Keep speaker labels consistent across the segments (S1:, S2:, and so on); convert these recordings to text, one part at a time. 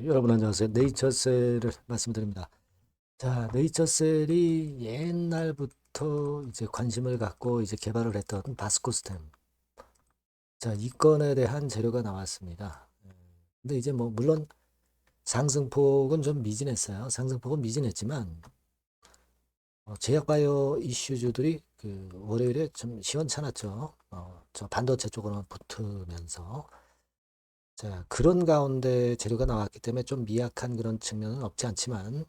S1: 여러분 안녕하세요. 네이처셀을 말씀드립니다. 자, 네이처셀이 옛날부터 이제 관심을 갖고 이제 개발을 했던 바스코스템. 자, 이 건에 대한 재료가 나왔습니다. 근데 이제 뭐 물론 상승폭은 좀 미진했어요. 상승폭은 미진했지만 제약 바이오 이슈주들이 그 월요일에 좀 시원찮았죠. 저 반도체 쪽으로 붙으면서 자, 그런 가운데 재료가 나왔기 때문에 좀 미약한 그런 측면은 없지 않지만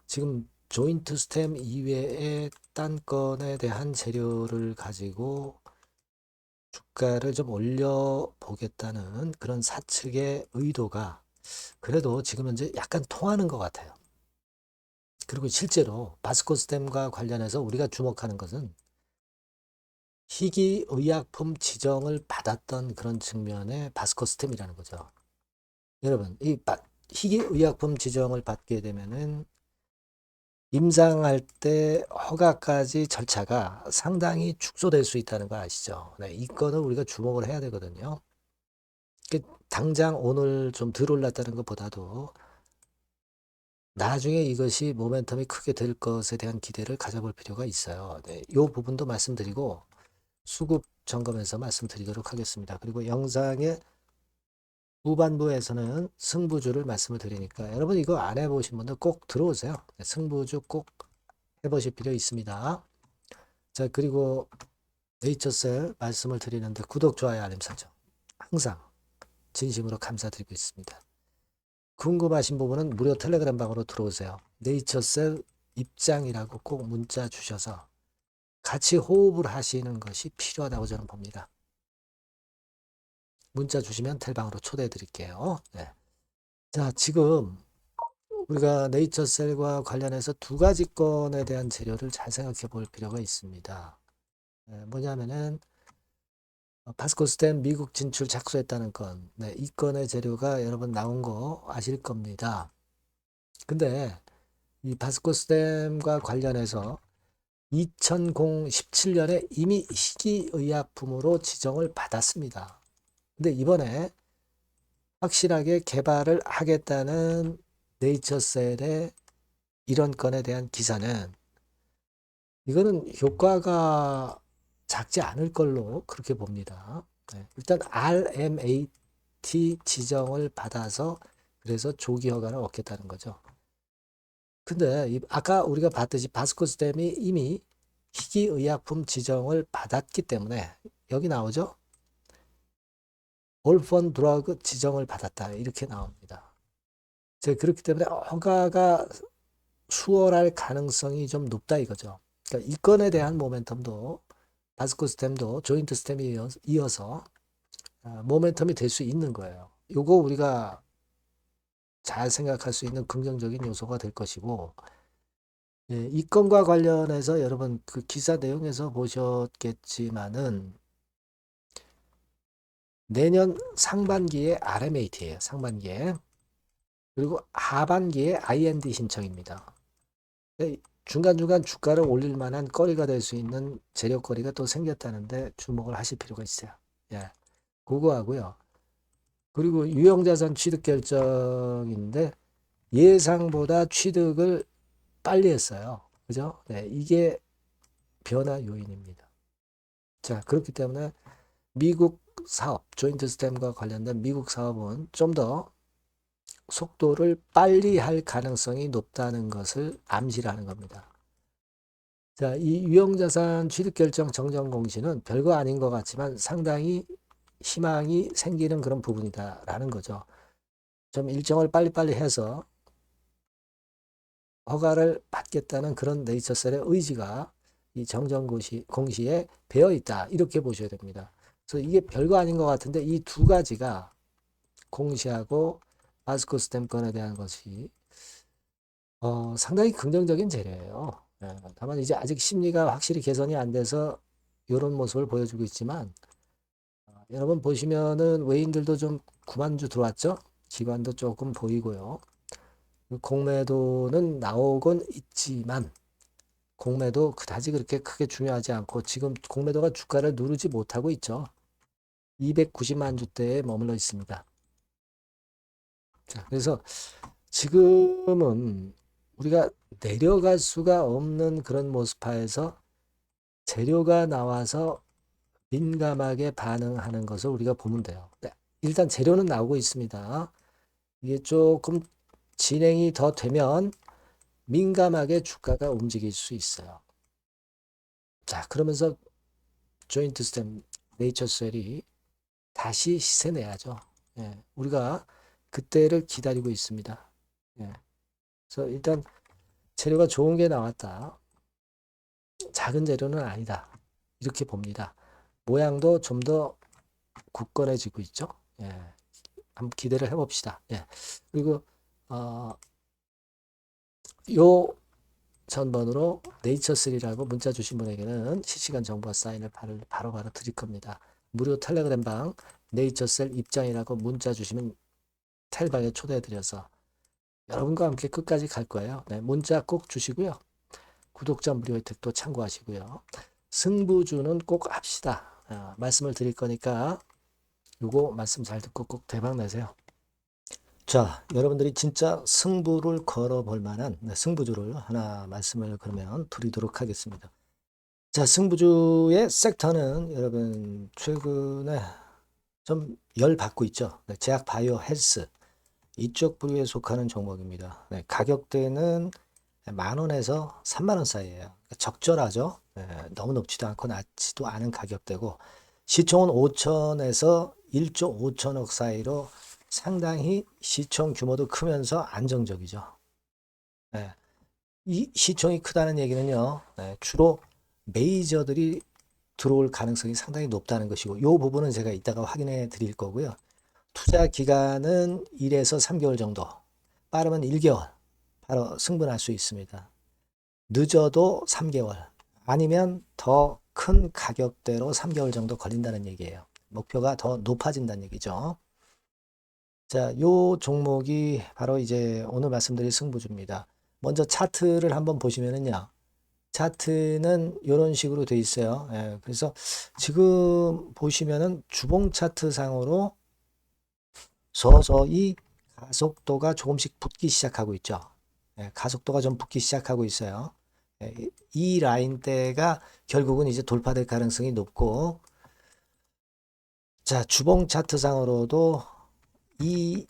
S1: 지금 조인트 스템 이외의 딴 건에 대한 재료를 가지고 주가를 좀 올려보겠다는 그런 사측의 의도가 그래도 지금 현재 약간 통하는 것 같아요. 그리고 실제로 바스코 스템과 관련해서 우리가 주목하는 것은 희귀의약품 지정을 받았던 그런 측면의 바스코 스템이라는 거죠. 여러분, 이 희귀의약품 지정을 받게 되면은 임상할 때 허가까지 절차가 상당히 축소될 수 있다는 거 아시죠? 네, 이 건을 우리가 주목을 해야 되거든요. 당장 오늘 좀 덜 올랐다는 것보다도 나중에 이것이 모멘텀이 크게 될 것에 대한 기대를 가져볼 필요가 있어요. 네, 이 부분도 말씀드리고 수급 점검에서 말씀드리도록 하겠습니다. 그리고 영상의 후반부에서는 승부주를 말씀을 드리니까 여러분 이거 안 해보신 분들 꼭 들어오세요. 네, 승부주 꼭 해보실 필요 있습니다. 자, 그리고 네이처셀 말씀을 드리는데 구독, 좋아요, 알림 설정 항상 진심으로 감사드리고 있습니다. 궁금하신 부분은 무료 텔레그램 방으로 들어오세요. 네이처셀 입장이라고 꼭 문자 주셔서 같이 호흡을 하시는 것이 필요하다고 저는 봅니다. 문자 주시면 텔방으로 초대해 드릴게요. 네. 자, 지금 우리가 네이처셀과 관련해서 두 가지 건에 대한 재료를 잘 생각해 볼 필요가 있습니다. 뭐냐면은 바스코스템 미국 진출 착수했다는 건, 네, 이 건의 재료가 여러분 나온 거 아실 겁니다. 근데 이 바스코스템과 관련해서 2017년에 이미 희귀의약품으로 지정을 받았습니다. 근데 이번에 확실하게 개발을 하겠다는 네이처셀의 이런 건에 대한 기사는 이거는 효과가 작지 않을 걸로 그렇게 봅니다. 네, 일단 RMAT 지정을 받아서 그래서 조기 허가를 얻겠다는 거죠. 근데 아까 우리가 봤듯이 바스코스템이 이미 희귀의약품 지정을 받았기 때문에 여기 나오죠. 올펀 드러그 지정을 받았다 이렇게 나옵니다. 그렇기 때문에 허가가 수월할 가능성이 좀 높다 이거죠. 그러니까 이 건에 대한 모멘텀도 바스코 스템도 조인트 스템이 이어서 모멘텀이 될 수 있는 거예요. 요거 우리가 잘 생각할 수 있는 긍정적인 요소가 될 것이고, 예, 이 건과 관련해서 여러분 그 기사 내용에서 보셨겠지만은 내년 상반기에 RMAT예요. 상반기에. 그리고 하반기에 IND 신청입니다. 네, 중간중간 주가를 올릴 만한 거리가 될 수 있는 재료거리가 또 생겼다는데 주목을 하실 필요가 있어요. 예, 그거 하고요. 그리고 유형자산 취득 결정인데 예상보다 취득을 빨리 했어요. 그죠? 네, 이게 변화 요인입니다. 자, 그렇기 때문에 미국 사업, 조인트 스템과 관련된 미국 사업은 좀 더 속도를 빨리 할 가능성이 높다는 것을 암시를 하는 겁니다. 자, 이 유형자산 취득결정 정정 공시는 별거 아닌 것 같지만 상당히 희망이 생기는 그런 부분이다라는 거죠. 좀 일정을 빨리빨리 해서 허가를 받겠다는 그런 네이처셀의 의지가 이 정정 공시에 배어 있다. 이렇게 보셔야 됩니다. 그래서 이게 별거 아닌 것 같은데 이 두 가지가 공시하고 바스코 스탬건에 대한 것이 상당히 긍정적인 재료예요. 다만 이제 아직 심리가 확실히 개선이 안 돼서 이런 모습을 보여주고 있지만 여러분 보시면은 외인들도 좀 9만 주 들어왔죠? 기관도 조금 보이고요. 공매도는 나오곤 있지만 공매도 그다지 그렇게 크게 중요하지 않고 지금 공매도가 주가를 누르지 못하고 있죠. 290만 주대에 머물러 있습니다. 자, 그래서 지금은 우리가 내려갈 수가 없는 그런 모습하에서 재료가 나와서 민감하게 반응하는 것을 우리가 보면 돼요. 네, 일단 재료는 나오고 있습니다. 이게 조금 진행이 더 되면 민감하게 주가가 움직일 수 있어요. 자, 그러면서 조인트 스템 네이처셀이 다시 시세 내야죠. 예, 우리가 그때를 기다리고 있습니다. 예, 그래서 일단 재료가 좋은 게 나왔다. 작은 재료는 아니다. 이렇게 봅니다. 모양도 좀 더 굳건해지고 있죠. 예, 한번 기대를 해봅시다. 예, 그리고 요 전번으로 네이처3라고 문자 주신 분에게는 실시간 정보와 사인을 바로바로 드릴 겁니다. 무료 텔레그램방 네이처셀 입장이라고 문자 주시면 텔방에 초대해드려서 여러분과 함께 끝까지 갈 거예요. 네, 문자 꼭 주시고요. 구독자 무료 혜택도 참고하시고요. 승부주는 꼭 합시다. 말씀을 드릴 거니까 요거 말씀 잘 듣고 꼭 대박 내세요. 자, 여러분들이 진짜 승부를 걸어볼 만한 승부주를 하나 말씀을 그러면 드리도록 하겠습니다. 자, 승부주의 섹터는 여러분 최근에 좀 열 받고 있죠. 네, 제약 바이오 헬스 이쪽 부류에 속하는 종목입니다. 네, 가격대는 10,000원에서 30,000원 사이에요. 그러니까 적절하죠. 네, 너무 높지도 않고 낮지도 않은 가격대고 시총은 5천에서 1조 5천억 사이로 상당히 시총 규모도 크면서 안정적이죠. 네, 이 시총이 크다는 얘기는요. 네, 주로 메이저들이 들어올 가능성이 상당히 높다는 것이고 이 부분은 제가 이따가 확인해 드릴 거고요. 투자 기간은 1에서 3개월 정도, 빠르면 1개월 바로 승부날 수 있습니다. 늦어도 3개월, 아니면 더 큰 가격대로 3개월 정도 걸린다는 얘기예요. 목표가 더 높아진다는 얘기죠. 자, 요 종목이 바로 이제 오늘 말씀드릴 승부주입니다. 먼저 차트를 한번 보시면은요. 차트는 이런 식으로 돼 있어요. 예, 그래서 지금 보시면은 주봉 차트 상으로 서서히 가속도가 조금씩 붙기 시작하고 있죠. 예, 가속도가 좀 붙기 시작하고 있어요. 예, 이 라인대가 결국은 이제 돌파될 가능성이 높고, 자, 주봉 차트 상으로도 이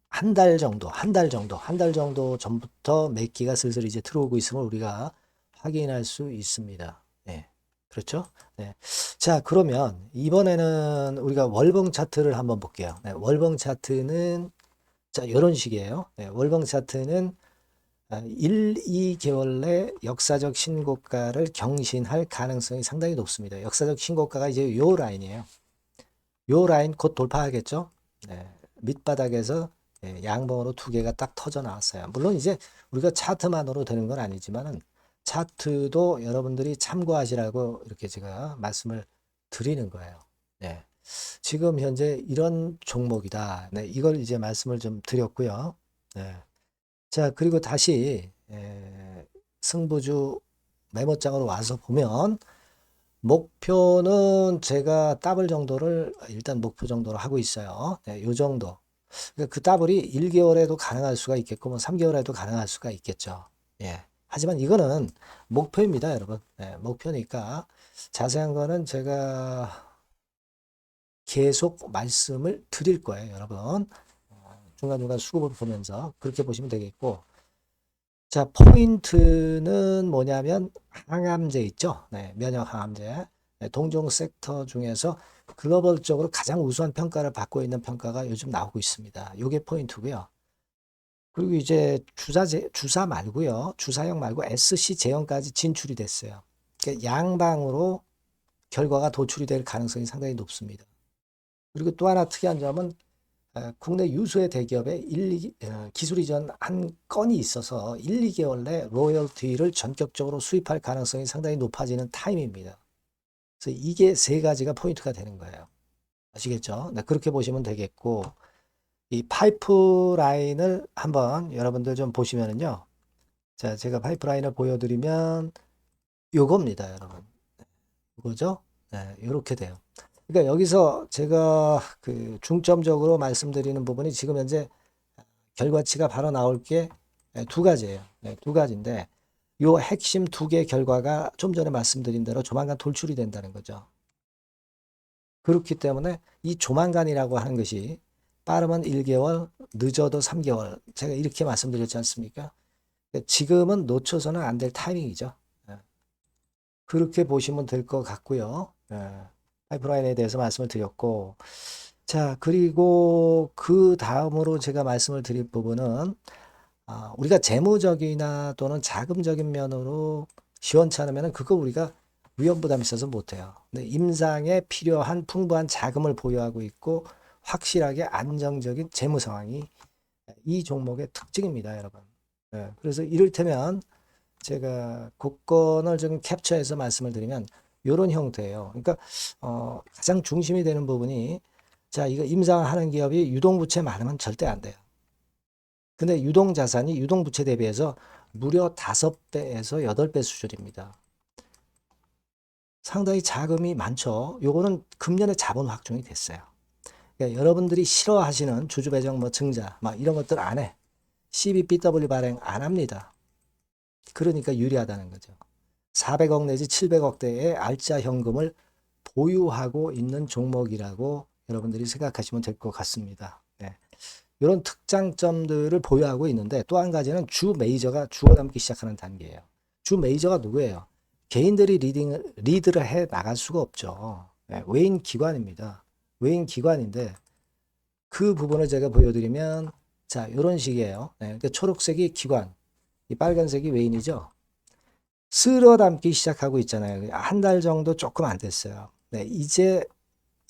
S1: 한 달 정도 전부터 매기가 슬슬 이제 들어오고 있음을 우리가 확인할 수 있습니다. 네, 그렇죠? 네. 자, 그러면 이번에는 우리가 월봉 차트를 한번 볼게요. 네, 월봉 차트는 자, 이런 식이에요. 네, 월봉 차트는 1, 2개월 내 역사적 신고가를 경신할 가능성이 상당히 높습니다. 역사적 신고가가 이제 요 라인이에요. 요 라인 곧 돌파하겠죠? 네, 밑바닥에서 양봉으로 두 개가 딱 터져 나왔어요. 물론 이제 우리가 차트만으로 되는 건 아니지만은 차트도 여러분들이 참고하시라고 이렇게 제가 말씀을 드리는 거예요. 네. 지금 현재 이런 종목이다. 네, 이걸 이제 말씀을 좀 드렸고요. 네. 자, 그리고 다시 승부주 메모장으로 와서 보면 목표는 제가 더블 정도를 일단 목표 정도로 하고 있어요. 네, 요 정도. 그러니까 그 더블이 1개월에도 가능할 수가 있겠고 뭐 3개월에도 가능할 수가 있겠죠. 예. 하지만 이거는 목표입니다, 여러분. 네, 목표니까 자세한 거는 제가 계속 말씀을 드릴 거예요, 여러분. 중간중간 수급을 보면서 그렇게 보시면 되겠고. 자, 포인트는 뭐냐면 항암제 있죠? 네, 면역 항암제. 네, 동종 섹터 중에서 글로벌적으로 가장 우수한 평가를 받고 있는 평가가 요즘 나오고 있습니다. 요게 포인트고요. 그리고 이제 주사 말고요. 주사형 말고 SC 제형까지 진출이 됐어요. 그러니까 양방으로 결과가 도출이 될 가능성이 상당히 높습니다. 그리고 또 하나 특이한 점은 국내 유수의 대기업에 기술 이전 한 건이 있어서 1, 2개월 내 로열티를 전격적으로 수입할 가능성이 상당히 높아지는 타임입니다. 그래서 이게 세 가지가 포인트가 되는 거예요. 아시겠죠? 네, 그렇게 보시면 되겠고, 이 파이프라인을 한번 여러분들 좀 보시면은요. 자, 제가 파이프라인을 보여드리면 요겁니다, 여러분. 이거죠? 네, 이렇게 돼요. 그러니까 여기서 제가 그 중점적으로 말씀드리는 부분이 지금 현재 결과치가 바로 나올 게 두 가지예요. 두 가지인데 요 핵심 두 개 결과가 좀 전에 말씀드린 대로 조만간 돌출이 된다는 거죠. 그렇기 때문에 이 조만간이라고 하는 것이 빠르면 1개월, 늦어도 3개월. 제가 이렇게 말씀드렸지 않습니까? 지금은 놓쳐서는 안 될 타이밍이죠. 그렇게 보시면 될 것 같고요. 파이프라인에 대해서 말씀을 드렸고, 자, 그리고 그 다음으로 제가 말씀을 드릴 부분은 우리가 재무적이나 또는 자금적인 면으로 시원치 않으면 그거 우리가 위험 부담이 있어서 못해요. 근데 임상에 필요한 풍부한 자금을 보유하고 있고 확실하게 안정적인 재무 상황이 이 종목의 특징입니다, 여러분. 그래서 이를테면 제가 국권을 좀 캡처해서 말씀을 드리면 이런 형태예요. 그러니까 가장 중심이 되는 부분이 자, 이거 임상하는 기업이 유동부채 많으면 절대 안 돼요. 근데 유동자산이 유동부채 대비해서 무려 5배에서 8배 수준입니다. 상당히 자금이 많죠. 요거는 금년에 자본 확정이 됐어요. 그러니까 여러분들이 싫어하시는 주주배정 뭐 증자 막 이런 것들 안 해. CBBW 발행 안 합니다. 그러니까 유리하다는 거죠. 400억 내지 700억대의 알짜 현금을 보유하고 있는 종목이라고 여러분들이 생각하시면 될 것 같습니다. 이런 특장점들을 보유하고 있는데 또 한 가지는 주 메이저가 죽어남기 시작하는 단계예요. 주 메이저가 누구예요? 개인들이 리드를 해 나갈 수가 없죠. 외인 기관입니다. 외인 기관인데 그 부분을 제가 보여드리면 자 이런 식이에요. 그러니까 초록색이 기관, 이 빨간색이 외인이죠. 쓸어 담기 시작하고 있잖아요. 한 달 정도 조금 안 됐어요. 이제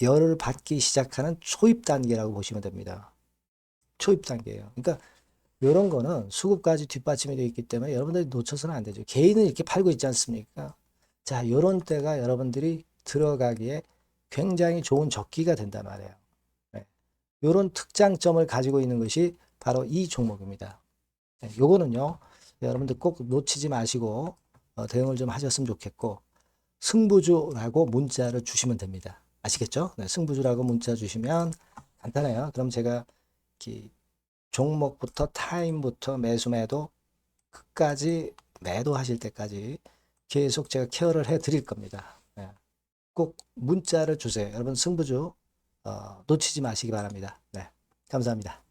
S1: 열을 받기 시작하는 초입 단계라고 보시면 됩니다. 초입 단계예요. 그러니까 이런 거는 수급까지 뒷받침이 되어 있기 때문에 여러분들이 놓쳐서는 안 되죠. 개인은 이렇게 팔고 있지 않습니까? 자, 이런 때가 여러분들이 들어가기에 굉장히 좋은 적기가 된단 말이에요. 이런 특장점을 가지고 있는 것이 바로 이 종목입니다. 요거는요, 여러분들 꼭 놓치지 마시고 대응을 좀 하셨으면 좋겠고, 승부주라고 문자를 주시면 됩니다. 아시겠죠? 승부주라고 문자 주시면 간단해요. 그럼 제가 종목부터 타임부터 매수 매도 끝까지 매도하실 때까지 계속 제가 케어를 해 드릴 겁니다. 꼭 문자를 주세요. 여러분 승부주 놓치지 마시기 바랍니다. 감사합니다.